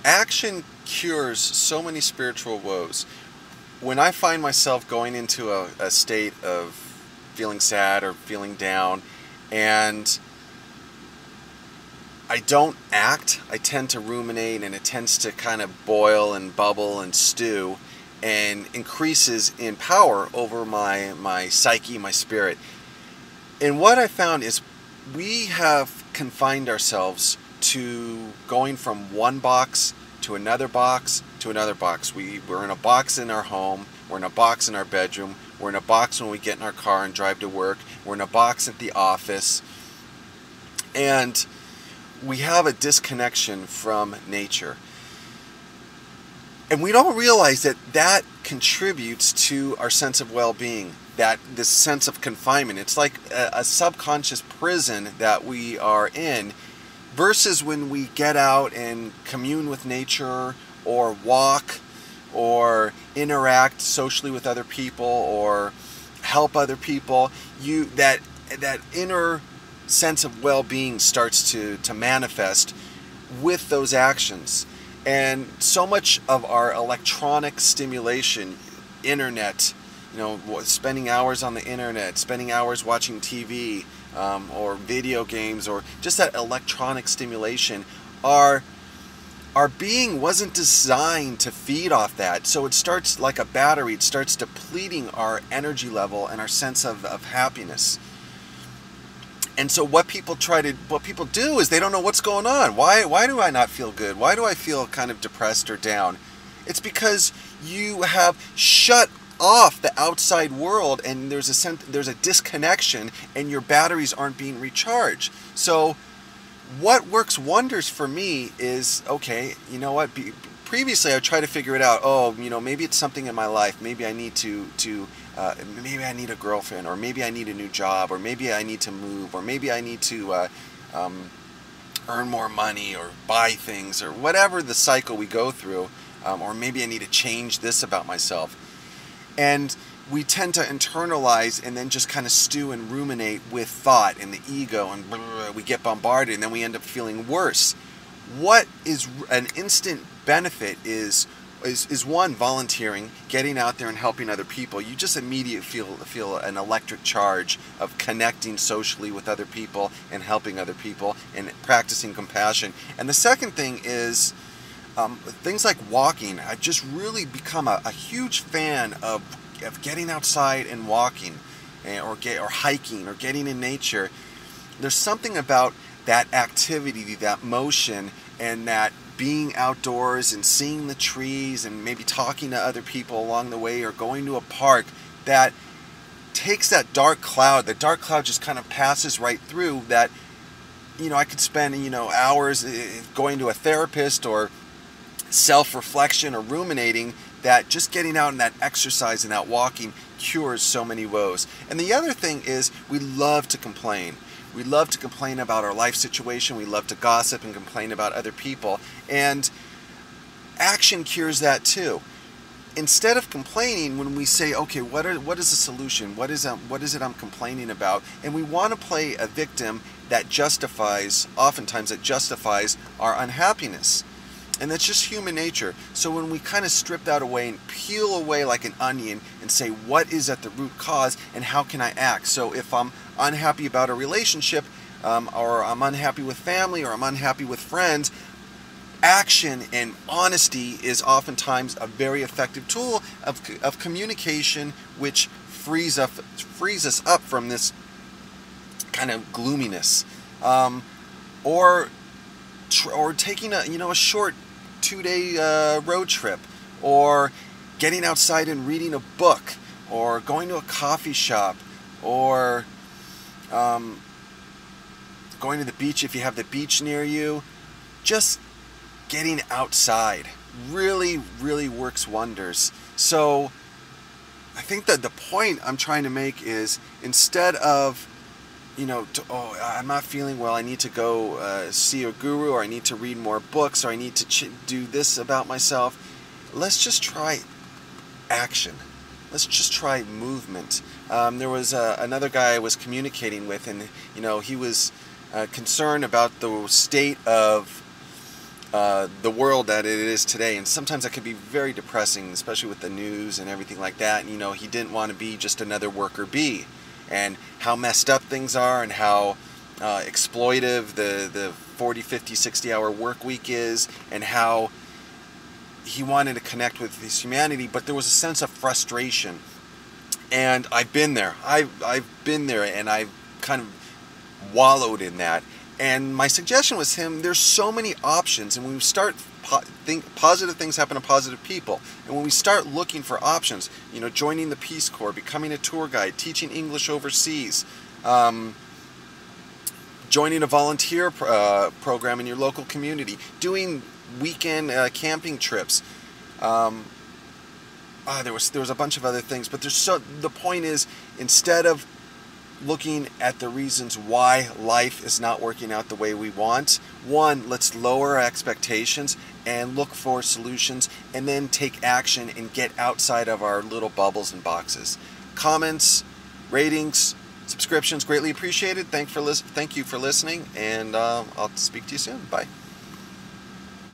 Action cures so many spiritual woes. When I find myself going into a state of feeling sad or feeling down, and I don't act, I tend to ruminate, and it tends to kind of boil and bubble and stew, and increases in power over my psyche, my spirit. And what I found is we have confined ourselves to going from one box to another box to another box. We're in a box in our home, we're in a box in our bedroom, we're in a box when we get in our car and drive to work, we're in a box at the office, and we have a disconnection from nature. And we don't realize that that contributes to our sense of well-being, that this sense of confinement. It's like a subconscious prison that we are in, versus when we get out and commune with nature, or walk, or interact socially with other people, or help other people. That inner sense of well-being starts to manifest with those actions. And so much of our electronic stimulation, internet, spending hours on the internet, spending hours watching TV, or video games, or just that electronic stimulation, our being wasn't designed to feed off that. So it starts like a battery, it starts depleting our energy level and our sense of happiness. And so what people do is they don't know what's going on. Why do I not feel good? Why do I feel kind of depressed or down? It's because you have shut off the outside world, and there's a disconnection, and your batteries aren't being recharged. So what works wonders for me is, okay, you know what? Previously I tried to figure it out. Oh, maybe it's something in my life. Maybe I need maybe I need a girlfriend, or maybe I need a new job, or maybe I need to move, or maybe I need to earn more money, or buy things, or whatever the cycle we go through, or maybe I need to change this about myself. And we tend to internalize and then just kind of stew and ruminate with thought and the ego, and we get bombarded, and then we end up feeling worse. What is an instant benefit is one, volunteering, getting out there and helping other people. You just immediately feel an electric charge of connecting socially with other people and helping other people and practicing compassion. And the second thing is things like walking. I've just really become a huge fan of getting outside and walking, or hiking, or getting in nature. There's something about that activity, that motion, and that being outdoors and seeing the trees and maybe talking to other people along the way, or going to a park, that takes that dark cloud. The dark cloud just kind of passes right through that. I could spend hours going to a therapist, or self-reflection, or ruminating, that just getting out and that exercise and that walking cures so many woes. And the other thing is, we love to complain. We love to complain about our life situation. We love to gossip and complain about other people. And action cures that too. Instead of complaining, when we say, okay, what is the solution? What is it I'm complaining about? And we want to play a victim that oftentimes justifies our unhappiness. And that's just human nature. So when we kind of strip that away and peel away like an onion and say, what is at the root cause, and how can I act? So if I'm unhappy about a relationship, or I'm unhappy with family, or I'm unhappy with friends, action and honesty is oftentimes a very effective tool of communication, which frees us up from this kind of gloominess. Or taking a short 2-day road trip, or getting outside and reading a book, or going to a coffee shop, or going to the beach if you have the beach near you. Just getting outside really, really works wonders. So I think that the point I'm trying to make is, instead of I'm not feeling well, I need to go see a guru, or I need to read more books, or I need to do this about myself. Let's just try action. Let's just try movement. There was another guy I was communicating with, and he was concerned about the state of the world that it is today. And sometimes that can be very depressing, especially with the news and everything like that. And, you know, he didn't want to be just another worker bee, and how messed up things are, and how exploitive the 40, 50, 60-hour work week is, and how he wanted to connect with his humanity, but there was a sense of frustration. And I've been there. I've been there, and I've kind of wallowed in that. And my suggestion was him, there's so many options, and when we start positive things happen to positive people, and when we start looking for options, you know, joining the Peace Corps, becoming a tour guide, teaching English overseas, joining a volunteer program in your local community, doing weekend camping trips. There was a bunch of other things, but the point is, instead of looking at the reasons why life is not working out the way we want, one, let's lower our expectations and look for solutions, and then take action and get outside of our little bubbles and boxes. Comments, ratings, subscriptions, greatly appreciated. Thank you for listening, and I'll speak to you soon. Bye.